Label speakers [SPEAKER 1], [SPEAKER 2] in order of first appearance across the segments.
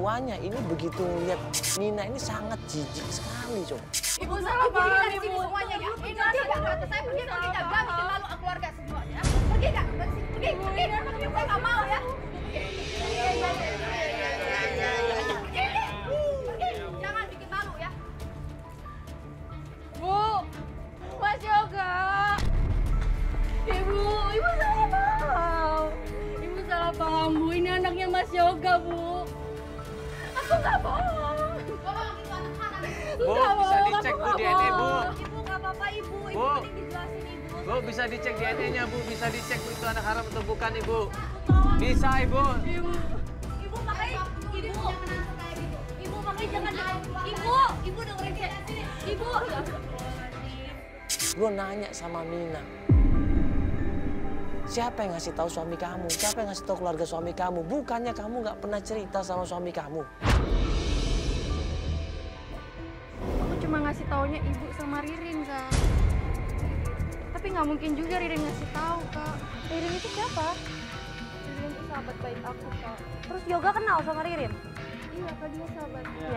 [SPEAKER 1] tuanya ini begitu lihat Mina ini sangat jijik sekali, coba.
[SPEAKER 2] Ibu salah paham, Ibu. Semuanya ya. Ini nanti kata saya pergi nggak? Bikin malu keluarga semuanya. Pergi nggak? Pergi. Saya nggak mau ya. Pergi. Jangan bikin malu ya.
[SPEAKER 3] Bu, Mas Yoga. Ibu salah paham. Ibu salah paham, Bu. Ini anaknya Mas Yoga, Bu. Aku nggak bohong.
[SPEAKER 1] Bu, bisa dicek Bu DNA, Bu.
[SPEAKER 3] Ibu nggak apa-apa, Ibu. Ibu
[SPEAKER 1] Bu.
[SPEAKER 3] penting dijelasin, Ibu.
[SPEAKER 1] Bu, bisa dicek DNA-nya, Bu. Bisa dicek Bu, itu anak haram atau bukan, Ibu. Bisa, Ibu.
[SPEAKER 3] Ibu makanya, Ibu makanya jangan, Ibu dengerin saya. Ibu.
[SPEAKER 1] Gue nanya sama Mina, siapa yang ngasih tahu suami kamu? Siapa yang ngasih tahu keluarga suami kamu? Bukannya kamu nggak pernah cerita sama suami kamu.
[SPEAKER 3] Aku cuma ngasih taunya Ibu sama Ririn, Kak. Tapi nggak mungkin juga Ririn ngasih tahu, Kak.
[SPEAKER 4] Ririn itu siapa?
[SPEAKER 3] Ririn itu sahabat baik aku, Kak.
[SPEAKER 4] Terus Yoga kenal sama Ririn?
[SPEAKER 3] Iya, Kak, dia sahabatnya.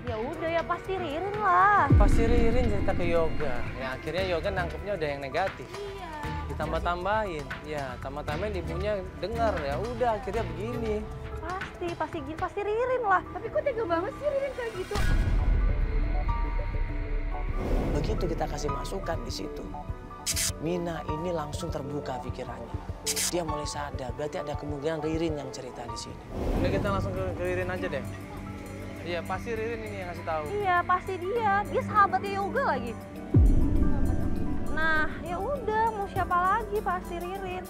[SPEAKER 4] Ya udah ya pasti Ririn lah.
[SPEAKER 1] Pasti Ririn cerita ke Yoga. Ya akhirnya Yoga nangkepnya udah yang negatif.
[SPEAKER 3] Iya.
[SPEAKER 1] Ditambah-tambahin. Ya, tambah-tambahin ibunya dengar. Ya udah akhirnya begini.
[SPEAKER 4] Pasti Ririn lah.
[SPEAKER 3] Tapi kok tega banget sih Ririn kayak gitu?
[SPEAKER 1] Begitu kita kasih masukan di situ, Mina ini langsung terbuka pikirannya. Dia mulai sadar, berarti ada kemungkinan Ririn yang cerita di sini. Udah kita langsung ke Ririn aja deh. Iya, pasti Ririn ini yang ngasih tahu.
[SPEAKER 4] Iya pasti dia. Dia sahabatnya Yoga lagi. Nah ya udah mau siapa lagi pasti Ririn.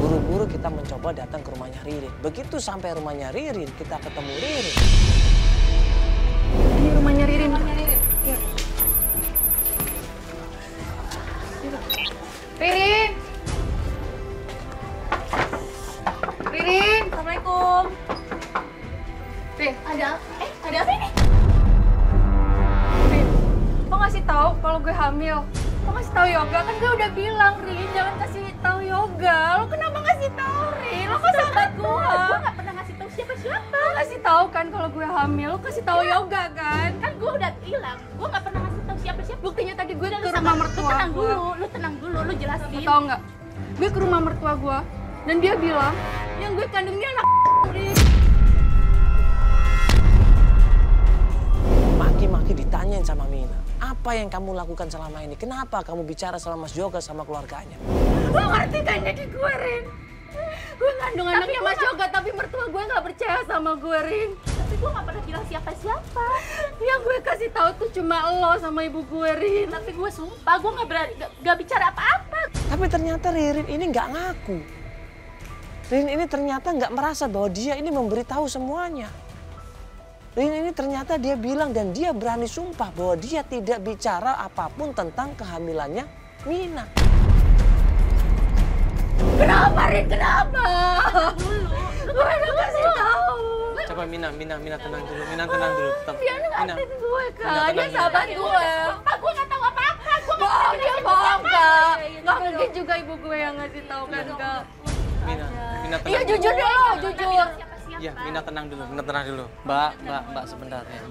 [SPEAKER 1] Buru-buru kita mencoba datang ke rumahnya Ririn. Begitu sampai rumahnya Ririn, kita ketemu Ririn.
[SPEAKER 3] Ini rumahnya Ririn. Ya. Ririn! Ririn!
[SPEAKER 4] Assalamualaikum.
[SPEAKER 3] Rin,
[SPEAKER 2] Ada apa ini?
[SPEAKER 3] Rin, lo ngasih tahu kalau gue hamil. Lo ngasih tahu Yoga, kan gue udah bilang, Rin, jangan kasih tahu Yoga. Lo kenapa ngasih tahu, Rin? Lo kan sahabat gue.
[SPEAKER 2] Gue nggak pernah ngasih tahu siapa-siapa.
[SPEAKER 3] Lo kasih tahu kan kalau gue hamil, lo kasih tahu Yoga kan?
[SPEAKER 2] Kan gue udah bilang, gue nggak pernah ngasih tahu siapa-siapa.
[SPEAKER 3] Buktinya tadi gue
[SPEAKER 2] Udah,
[SPEAKER 3] ke
[SPEAKER 2] lu
[SPEAKER 3] rumah
[SPEAKER 2] sabar,
[SPEAKER 3] mertua gue.
[SPEAKER 2] lu tenang dulu, lu jelasin.
[SPEAKER 3] Lo tau nggak? Gue ke rumah mertua gue dan dia bilang yang gue kandung ini anak Rin.
[SPEAKER 1] Maki-maki ditanyain sama Mina, apa yang kamu lakukan selama ini? Kenapa kamu bicara sama Mas Yoga sama keluarganya?
[SPEAKER 3] Lo ngerti kan jadi gue, Rin? Gue kandung anaknya Mas Yoga, tapi mertua gue nggak percaya sama gue, Rin.
[SPEAKER 2] Tapi gue nggak pernah bilang siapa-siapa.
[SPEAKER 3] Yang gue kasih tahu tuh cuma lo sama ibu gue, Rin.
[SPEAKER 2] Tapi gue sumpah, gue nggak bicara apa-apa.
[SPEAKER 1] Tapi ternyata Ririn ini nggak ngaku. Ririn ini ternyata nggak merasa bahwa dia ini memberitahu semuanya. Ririn ini ternyata dia bilang dan dia berani sumpah bahwa dia tidak bicara apapun tentang kehamilannya Mina.
[SPEAKER 3] Kenapa, Rin? Kenapa? Gue udah kasih tahu.
[SPEAKER 1] Coba Mina tenang dulu, Mina tenang dulu.
[SPEAKER 3] Dia ngertiin gue, Kak.
[SPEAKER 1] Mina,
[SPEAKER 3] Dia
[SPEAKER 1] tenang
[SPEAKER 3] sahabat
[SPEAKER 1] dulu.
[SPEAKER 3] gue.
[SPEAKER 2] Sumpah, gue nggak tahu apa-apa. Gue nggak
[SPEAKER 3] Bohong,
[SPEAKER 2] tahu
[SPEAKER 3] dia bohong, Kak. Nggak mungkin juga ibu gue yang ngasih tahu kan, Kak.
[SPEAKER 1] Mina tenang.
[SPEAKER 3] Iya, jujur deh lo, jujur.
[SPEAKER 1] Iya, Mina tenang dulu, Mbak sebentar ya,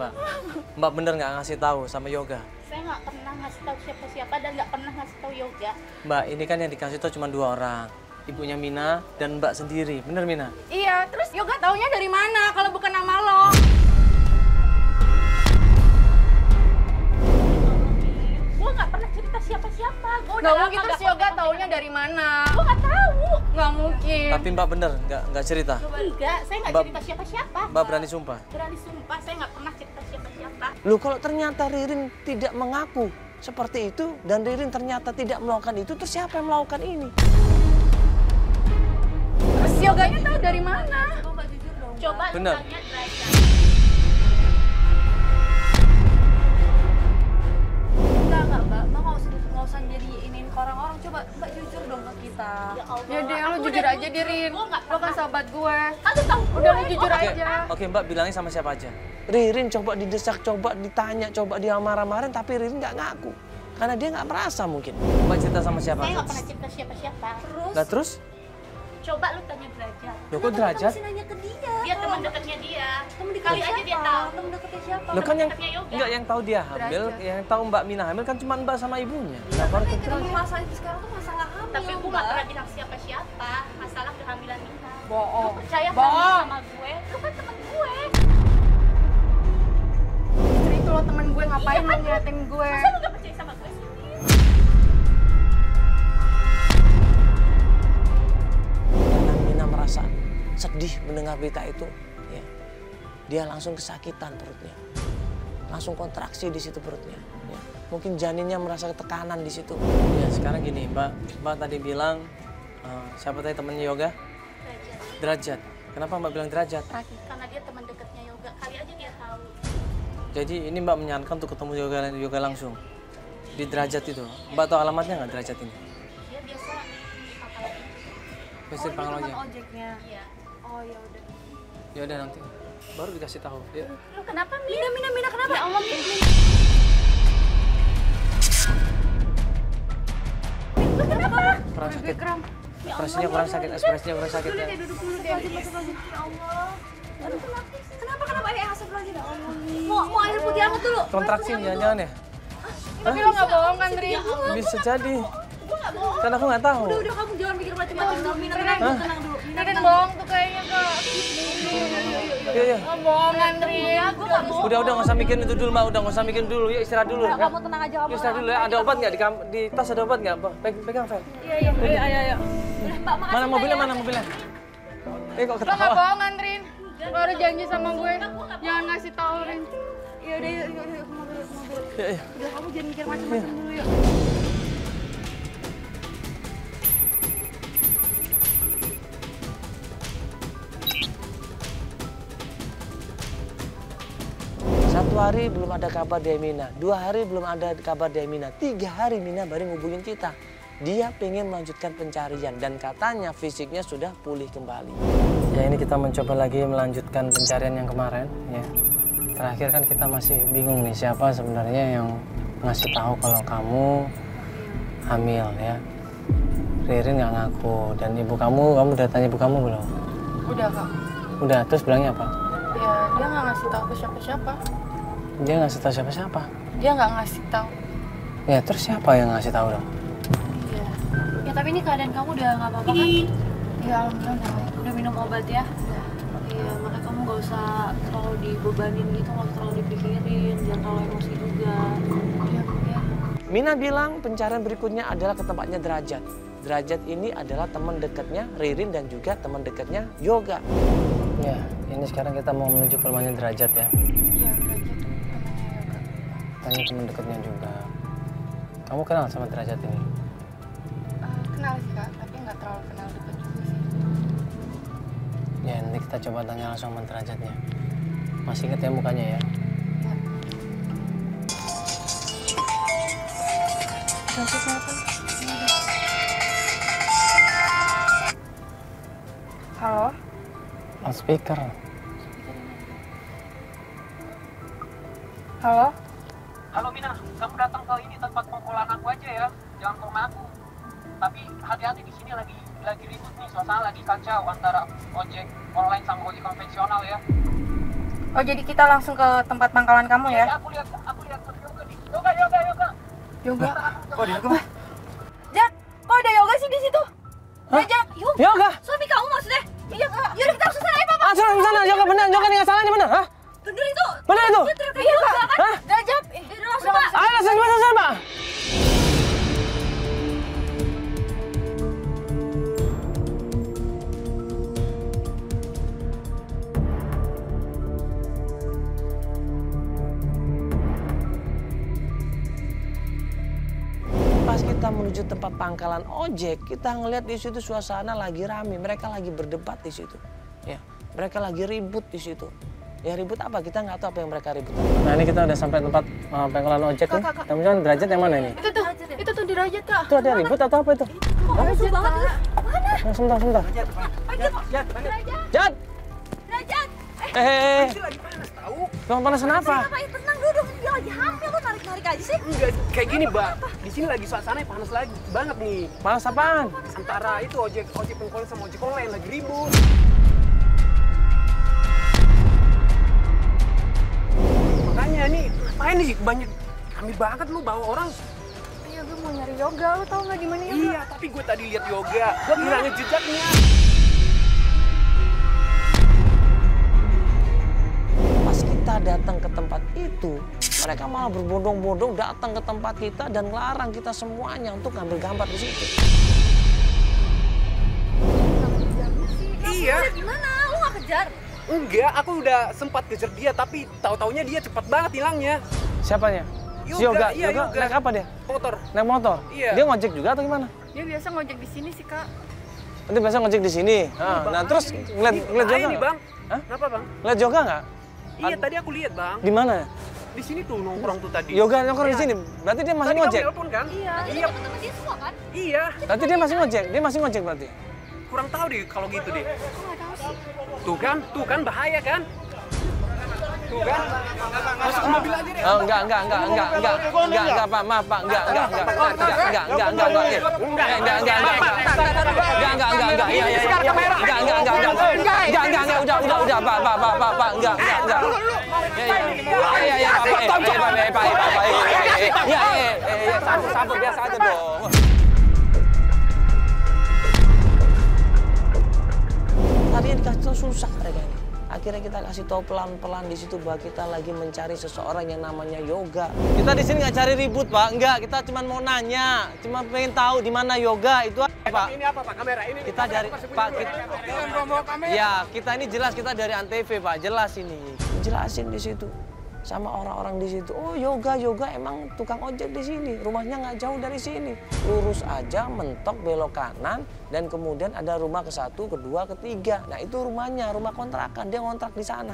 [SPEAKER 1] Mbak bener nggak ngasih tahu sama Yoga?
[SPEAKER 2] Saya nggak pernah ngasih tahu siapa-siapa dan nggak pernah ngasih tahu Yoga.
[SPEAKER 1] Mbak, ini kan yang dikasih tahu cuma 2 orang. Ibunya Mina dan Mbak sendiri, bener Mina?
[SPEAKER 3] Iya, terus Yoga taunya dari mana kalau bukan nama lo?
[SPEAKER 2] Gue nggak pernah cerita siapa-siapa. Gue udah
[SPEAKER 3] Nggak
[SPEAKER 2] lama
[SPEAKER 3] mungkin, terus Yoga taunya dari mana?
[SPEAKER 2] Gue nggak tahu.
[SPEAKER 3] Nggak mungkin.
[SPEAKER 1] Tapi Mbak bener nggak cerita?
[SPEAKER 2] Enggak, saya nggak
[SPEAKER 1] Mbak-
[SPEAKER 2] cerita siapa-siapa.
[SPEAKER 1] Mbak berani sumpah?
[SPEAKER 2] Berani sumpah, saya nggak pernah cerita siapa-siapa.
[SPEAKER 1] Loh kalau ternyata Ririn tidak mengaku seperti itu dan Ririn ternyata tidak melakukan itu, terus siapa yang melakukan ini?
[SPEAKER 3] Terus Yoganya tahu dari mana?
[SPEAKER 2] Coba lu
[SPEAKER 1] Bener.
[SPEAKER 2] tanya Derajat.
[SPEAKER 4] Enggak Mbak nggak usah jadi iniin ke orang-orang. Coba Mbak jujur dong ke kita.
[SPEAKER 2] Ya Allah.
[SPEAKER 3] Ya deh, lo
[SPEAKER 2] aku
[SPEAKER 3] jujur
[SPEAKER 2] udah
[SPEAKER 3] aja Dirin.
[SPEAKER 2] Gue nggak
[SPEAKER 3] Lo kan
[SPEAKER 2] pernah.
[SPEAKER 3] sahabat gue.
[SPEAKER 2] Kan lu tahu
[SPEAKER 3] Udah lo
[SPEAKER 2] gue.
[SPEAKER 3] jujur
[SPEAKER 2] Oke.
[SPEAKER 3] aja.
[SPEAKER 1] Oke Mbak bilangnya sama siapa aja? Ririn coba didesak, coba ditanya, coba dia marah-marahin, tapi Ririn nggak ngaku. Karena dia nggak merasa mungkin. Mbak cerita sama siapa?
[SPEAKER 2] Saya nggak pernah cerita siapa-siapa.
[SPEAKER 4] Terus
[SPEAKER 1] Nah terus?
[SPEAKER 2] Coba lu tanya Derajat.
[SPEAKER 5] Loh kok Derajat?
[SPEAKER 4] Masih nanya ke dia.
[SPEAKER 2] Dia teman dekatnya dia.
[SPEAKER 4] Temen dekat
[SPEAKER 2] Kali aja dia tahu.
[SPEAKER 4] Temen dekatnya siapa?
[SPEAKER 5] Lo kan yang
[SPEAKER 2] dekatnya Yoga.
[SPEAKER 5] enggak yang tahu dia hamil, yang tahu Mbak Mina hamil kan cuma Mbak sama ibunya. Nah, baru ke
[SPEAKER 4] Kita masalah itu sekarang tuh masalah hamil.
[SPEAKER 2] Tapi gue gak pernah bilang siapa-siapa masalah kehamilan Mina.
[SPEAKER 3] Bohong.
[SPEAKER 2] Lu percaya kan
[SPEAKER 3] Bohong.
[SPEAKER 2] sama gue? Lu kan temen gue.
[SPEAKER 3] Istri itu lo temen gue, ngapain lo ngeliatin gue?
[SPEAKER 2] Masa lu gak percaya sama gue sih?
[SPEAKER 1] Karena Mina merasa sedih mendengar berita itu, ya, dia langsung kesakitan perutnya, langsung kontraksi di situ perutnya. Ya. Mungkin janinnya merasa tekanan di situ.
[SPEAKER 5] Ya sekarang gini, Mbak tadi bilang siapa tadi temennya Yoga? Derajat. Kenapa Mbak bilang Derajat?
[SPEAKER 2] Karena dia teman dekatnya Yoga. Kali aja dia tahu.
[SPEAKER 5] Jadi ini Mbak menyarankan untuk ketemu Yoga langsung di Derajat itu. Mbak tahu alamatnya nggak Derajat ini?
[SPEAKER 2] Dia biasa di pangkalan itu.
[SPEAKER 5] Biasa di Pangkal aja.
[SPEAKER 4] Ojeknya.
[SPEAKER 2] Iya.
[SPEAKER 4] Oh ya udah.
[SPEAKER 5] Ya udah nanti baru dikasih tahu. Ya.
[SPEAKER 2] Lu kenapa, Min?
[SPEAKER 4] Mina kenapa?
[SPEAKER 2] Ya Allah, Min. Lu kenapa?
[SPEAKER 5] Kurang sakit.
[SPEAKER 3] Kram.
[SPEAKER 5] Ekspresinya kurang sakit. Ekspresinya kurang sakit ya.
[SPEAKER 3] Duduk dulu deh.
[SPEAKER 4] Ya Allah. Aduh kenapa? Astagfirullahaladzim. Ya Allah. Mau air putih hangat dulu.
[SPEAKER 5] Kontraksi jangan-jangan ya?
[SPEAKER 3] Tapi lo nggak bohong kan, Ri?
[SPEAKER 5] Bisa jadi. Kan aku nggak tahu.
[SPEAKER 4] Udah kamu jangan mikir macam-macam. Mina tenang dulu.
[SPEAKER 3] Ririn bohong tuh kayaknya, Kak.
[SPEAKER 5] Iya.
[SPEAKER 3] Lo bohong kan, Ri?
[SPEAKER 5] Udah nggak usah mikirin itu dulu, Mbak. Udah nggak usah mikirin dulu. Yuk istirahat dulu. Ya.
[SPEAKER 4] Kamu tenang aja kamu.
[SPEAKER 5] Istirahat dulu ya. Ada obat nggak di tas ada obat nggak? Pegang, Fel.
[SPEAKER 3] Iya. Ayo.
[SPEAKER 5] Mana mobilnya? Kok
[SPEAKER 3] Lo nggak
[SPEAKER 5] ketawa?
[SPEAKER 3] bohong kan, Rin? Lo udah janji sama gue, jangan ngasih tahu, Rin. Iya udah, yuk, mobil.
[SPEAKER 5] Iya.
[SPEAKER 3] Udah, kamu jangan mikir macam-macam dulu, yuk.
[SPEAKER 1] Satu hari belum ada kabar dari Mina, 2 hari belum ada kabar dari Mina, 3 hari Mina baru ngubungin kita. Dia pengen melanjutkan pencarian dan katanya fisiknya sudah pulih kembali.
[SPEAKER 5] Ya ini kita mencoba lagi melanjutkan pencarian yang kemarin ya. Terakhir kan kita masih bingung nih siapa sebenarnya yang ngasih tahu kalau kamu hamil ya. Ririn nggak ngaku dan ibu kamu udah tanya ibu kamu belum?
[SPEAKER 3] Udah, Kak.
[SPEAKER 5] Udah, terus bilangnya apa?
[SPEAKER 3] Ya, dia nggak ngasih tahu ke siapa-siapa.
[SPEAKER 5] Dia ngasih tahu siapa-siapa.
[SPEAKER 3] Dia nggak ngasih tahu.
[SPEAKER 5] Ya terus siapa yang ngasih tahu dong?
[SPEAKER 3] Iya.
[SPEAKER 4] Ya tapi ini keadaan kamu udah nggak apa-apa kan?
[SPEAKER 3] Ya, alhamdulillah.
[SPEAKER 4] Udah minum obat ya? Iya, makanya kamu nggak usah terlalu dibebanin gitu, nggak usah terlalu dipikirin, jangan terlalu emosi juga.
[SPEAKER 3] Iya.
[SPEAKER 1] Mina bilang pencarian berikutnya adalah ke tempatnya Derajat. Derajat ini adalah teman dekatnya Ririn dan juga teman dekatnya Yoga.
[SPEAKER 5] Ya, ini sekarang kita mau menuju ke rumahnya Derajat ya.
[SPEAKER 3] Iya, Derajat temannya Yoga.
[SPEAKER 5] Tanya teman dekatnya juga. Kamu kenal sama Derajat ini?
[SPEAKER 3] Kenal sih, Kak, tapi nggak terlalu kenal dekat juga sih.
[SPEAKER 5] Ya, nanti kita coba tanya langsung sama Derajatnya. Masih inget ya mukanya ya?
[SPEAKER 3] Derajatnya apa? Halo?
[SPEAKER 5] Loudspeaker.
[SPEAKER 3] Halo?
[SPEAKER 6] Halo Mina, kamu datang ke ini tempat pengolahan aku aja ya, jangan ke rumah aku. Tapi hati-hati di sini lagi ribut nih, suasana lagi kacau antara ojek online sama ojek konvensional ya.
[SPEAKER 3] Oh, jadi kita langsung ke tempat pangkalan kamu ya?
[SPEAKER 6] Ya, aku lihat Yoga nih. Yoga.
[SPEAKER 3] Yoga.
[SPEAKER 5] Oh, di Yoga?
[SPEAKER 3] Jak, kok ada Yoga sih di situ?
[SPEAKER 5] Hah?
[SPEAKER 3] Jak,
[SPEAKER 5] Yoga?
[SPEAKER 4] Suami kamu maksudnya?
[SPEAKER 3] Iya, Kak.
[SPEAKER 4] Yaudah kita langsung sana ya Papa.
[SPEAKER 5] Ah, sana, Yoga benar, Yoga nggak salah ini benar, hah?
[SPEAKER 4] Bener itu.
[SPEAKER 5] Benar itu?
[SPEAKER 4] Iya Kak.
[SPEAKER 5] Hah?
[SPEAKER 3] Derajat.
[SPEAKER 4] Udah langsung Pak.
[SPEAKER 5] Ayo langsung Pak.
[SPEAKER 1] Pas kita menuju tempat pangkalan ojek, kita ngeliat di situ suasana lagi rame, mereka lagi berdebat di situ. Ya, mereka lagi ribut di situ. Ya ribut apa? Kita nggak tahu apa yang mereka ribut.
[SPEAKER 5] Nah ini kita udah sampai tempat pangkalan ojek nih. Teman-teman Derajat yang mana ini?
[SPEAKER 3] Itu tuh Derajat, Kak.
[SPEAKER 5] Itu ada ribut atau apa itu?
[SPEAKER 4] Jauh banget tuh.
[SPEAKER 5] Oh, sebentar. Jat!
[SPEAKER 4] Derajat.
[SPEAKER 5] Kamu panas kenapa?
[SPEAKER 4] Apa ya tenang dulu, dia lagi hamil kok narik-narik aja sih.
[SPEAKER 6] Enggak, kayak gini Mbak, di sini lagi suasana panas lagi banget nih.
[SPEAKER 5] Panas apaan?
[SPEAKER 6] Antara itu ojek pengkolan sama ojek online lagi ribut. Makanya nih, ngapain nih banyak kami banget lu bawa orang.
[SPEAKER 3] Iya, gue mau nyari yoga. Lu tau nggak di mana yoga?
[SPEAKER 6] Iya, tapi gue tadi lihat yoga. Gue ngilangin jejaknya.
[SPEAKER 1] Pas kita datang ke tempat itu, mereka malah berbondong-bondong datang ke tempat kita dan melarang kita semuanya untuk ngambil gambar di situ.
[SPEAKER 6] Iya.
[SPEAKER 2] Gimana? Lu nggak kejar?
[SPEAKER 6] Enggak, aku udah sempat kejar dia, tapi tahu-taunya dia cepat banget hilangnya.
[SPEAKER 5] Siapanya? Si Yoga.
[SPEAKER 6] Iya,
[SPEAKER 5] Yoga naik apa dia?
[SPEAKER 6] Motor.
[SPEAKER 5] Naik motor?
[SPEAKER 6] Iya.
[SPEAKER 5] Dia ngojek juga atau gimana?
[SPEAKER 3] Dia biasa ngojek di sini sih, Kak.
[SPEAKER 5] Nanti biasa ngojek di sini. Nah, terus ngeliat Yoga
[SPEAKER 6] nih,
[SPEAKER 5] nggak?
[SPEAKER 6] Bang.
[SPEAKER 5] Hah?
[SPEAKER 6] Kenapa, Bang?
[SPEAKER 5] Ngeliat Yoga nggak?
[SPEAKER 6] Iya, tadi aku lihat, Bang.
[SPEAKER 5] Di mana?
[SPEAKER 6] Di sini tuh nongkrong tuh tadi.
[SPEAKER 5] Yoga nongkrong di
[SPEAKER 6] Iya.
[SPEAKER 5] sini. Berarti dia masih
[SPEAKER 6] Tadi
[SPEAKER 5] ngojek.
[SPEAKER 6] kamu telepon kan?
[SPEAKER 2] Iya.
[SPEAKER 6] Iya.
[SPEAKER 2] Teman-teman dia semua kan?
[SPEAKER 6] Iya.
[SPEAKER 5] Berarti dia masih ngojek. Dia masih ngojek berarti.
[SPEAKER 6] Kurang tahu deh kalau gitu deh.
[SPEAKER 2] Aku nggak tahu sih.
[SPEAKER 6] Tuh kan bahaya kan? Tuh kan? Masuk ke mobil aja deh.
[SPEAKER 5] Oh, enggak, Pak, maaf, Pak, enggak, iya, iya, udah, Pak, enggak, sabar, biasa aja dong.
[SPEAKER 1] Tadinya dikasih tahu susah mereka ini. Akhirnya kita kasih tahu pelan-pelan di situ bahwa kita lagi mencari seseorang yang namanya Yoga.
[SPEAKER 5] Kita di sini nggak cari ribut, Pak. Enggak, kita cuma mau nanya, cuma pengen tahu di mana Yoga itu, Pak.
[SPEAKER 6] Ini apa, Pak? Kamera ini.
[SPEAKER 5] Kita dari Pak, ya kita ini jelas kita dari Antv, Pak. Jelas ini.
[SPEAKER 1] Jelasin di situ sama orang-orang di situ. Oh, Yoga emang tukang ojek di sini. Rumahnya nggak jauh dari sini. Lurus aja, mentok belok kanan, dan kemudian ada rumah ke-1, ke-2, ke-3. Nah itu rumahnya, rumah kontrakan. Dia ngontrak di sana.